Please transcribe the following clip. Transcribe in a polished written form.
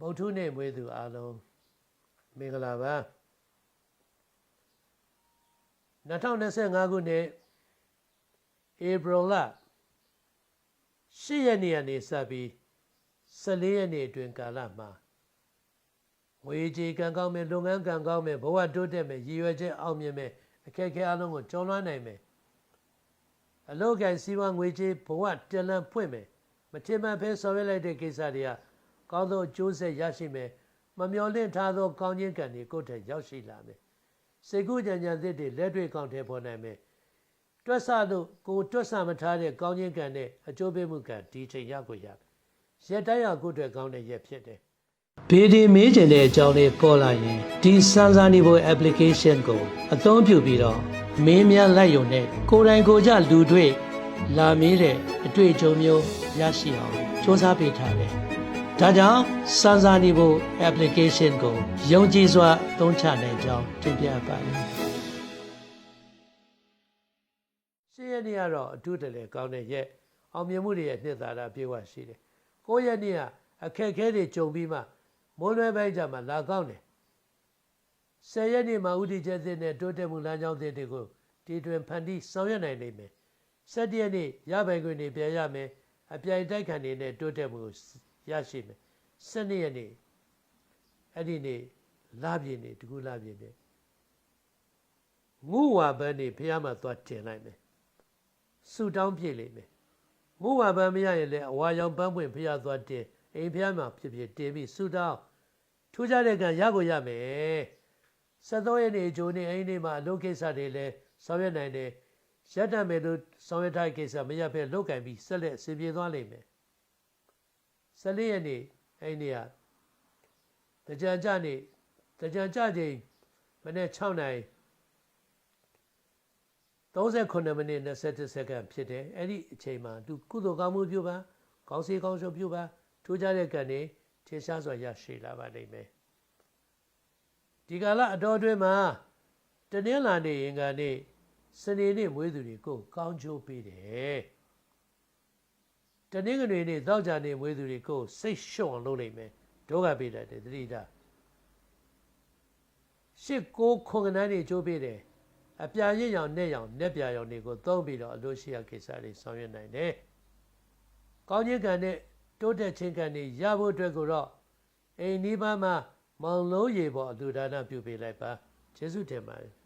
ဗုဒ္ဓနေ့မွေးသူအားလုံးမင်္ဂလာပါ2025ခုနှစ်ဧပြီလ10ရက်နေ့ကနေစပြီး14ရက်နေ့အတွင်းကာလမှာငွေကြေးကံကောင်းမယ်လုပ်ငန်းကံကောင်းမယ်ဘဝတိုးတက်မယ်ရည်ရွယ်ချက်အောင်မြင်မယ်အခက်အခဲအလုံးကိုကျော်လွှားနိုင်မယ်အလုပ်ကိုင်စီးပွားငွေကြေးဘဝတလန်ဖွင့်မယ်မထင်မှတ်ဘဲဆောင်ရွက်လိုက်တဲ့ကိစ္စတွေကကောင်းသောအကျိုးဆက်ရရှိမယ်မမျှော်လင့်ထားသောကောင်းခြင်းကံတွေကိုယ်ထက်ရောက်ရှိလာမယ်စိတ်ကူးကြံကြံသစ်တွေလက်တွေ့ကောင်းတဲ့ပေါ်နိုင်မယ်တွက်ဆလို့ကိုတွက်ဆမထားတဲ့ကောင်းခြင်းကံနဲ့အကျိုးပေးမှုကံဒီချိန်ရကိုရရက်တိုင်းရကိုယ်အတွက်ကောင်းတဲ့ရက်ဖြစ်တယ်ဘေးဒီမေးကျင်တဲ့အကြောင်းလေးပေါ်လာရင်ဒီစမ်းစာနေဖို့ application ကိုအသုံးပြုပြီးတော့မင်းများလိုက်ရုံနဲ့ကိုယ်တိုင်ကိုယ်ကျလူတွေ့လာမေးတဲ့အတွေ့အကြုံမျိုးရရှိအောင်စူးစမ်းပေးထားတယ်ဒါကြောင့်စမ်းစာနေဖို့ application ကိုယုံကြည်စွာသုံးချနိုင်ကြောင်းတင်ပြပါတယ်ရှင်းရနေ့ကတော့အထူးတလဲကောင်းတဲ့ရက်အောင်မြင်မှုတွေရဲ့နှစ်သာရပြေဝရှိတယ်9ရက်နေ့ကအခက်အခဲတွေကြုံပြီးမှမိုးလွဲပိုင်းကြမှာလာကောင်းတယ်10ရက်နေ့မှာဥတီချက်သစ်နဲ့တိုးတက်မှုလမ်းကြောင်းသစ်တွေကိုတီထွင်ဖန်တီးဆောင်ရွက်နိုင်နိုင်မယ်17ရက်နေ့ရပိုင်ခွင့်တွေပြန်ရမယ်အပြိုင်တိုက်ခံတွေနဲ့တိုးတက်မှုရရှိမယ်12ရက်နေ့အဲ့ဒီနေ့လပြည့်နေ့တကူလပြည့်နေ့ငုဝါပန်းနေဖះမှာသွားတင်လိုက်မယ်ဆူတောင်းပြည့်လိမ့်မယ်ငုဝါပန်းမရရင်လည်းအဝါရောင်ပန်းပွင့်ဖះသွားတင်အိမ်ဖះမှာဖြစ်ဖြစ်တင်ပြီးဆူတောင်းထူးခြားတဲ့ကံရကိုရမယ်73ရက်နေ့အကျိုးနေ့အိမ်နေ့မှာအလုပ်ကိစ္စတွေလည်းဆောင်ရွက်နိုင်တယ်ရက်တံမယ်လို့ဆောင်ရွက်ထားတဲ့ကိစ္စမရဖဲလုပ်ကင်ပြီးဆက်လက်အစီအပြေသွားလိမ့်မယ်14ရက်နေ့အဲ့ဒီကတကြံကြနေ့တကြံကြချိန်မနေ့6နိုင်39မိနစ်27စက္ကန့်ဖြစ်တယ်အဲ့ဒီအချိန်မှာသူကုသိုလ်ကောင်းမှုပြုပါကောင်းစီကောင်းရှုံပြုပါထူးခြားတဲ့ကံတွေထင်ရှားစွာရရှိလာပါလိမ့်မယ်ဒီကာလအတော်အတွင်းမှာတနင်္လာနေ့ရင်ကနေစနေနေ့မွေးသူတွေကိုကောင်းချိုးပေးတယ်တနင်္ဂနွေနေ့သောကြာနေ့မွေးသူတွေကိုစိတ်ရှုံအောင်လုပ်လိုက်မယ်ဒုက္ခပေးတတ်တယ်သတိထား8-9 ခွန်ကနန်းတွေကျိုးပေးတယ်အပြာရစ်ရောင်နဲ့ရောင်နဲ့ပြာရောင်တွေကိုသုံးပြီးတော့အလို့ရှိရကိစ္စတွေဆောင်ရွက်နိုင်တယ်ကောင်းခြင်းကံနဲ့တိုးတက်ခြင်းကံတွေရဖို့အတွက်ကိုတော့အိမ်နီးပါးမှာမောင်လုံးရေပေါ်အလူဒါနပြုပေးလိုက်ပါကျေးဇူးတင်ပါတယ်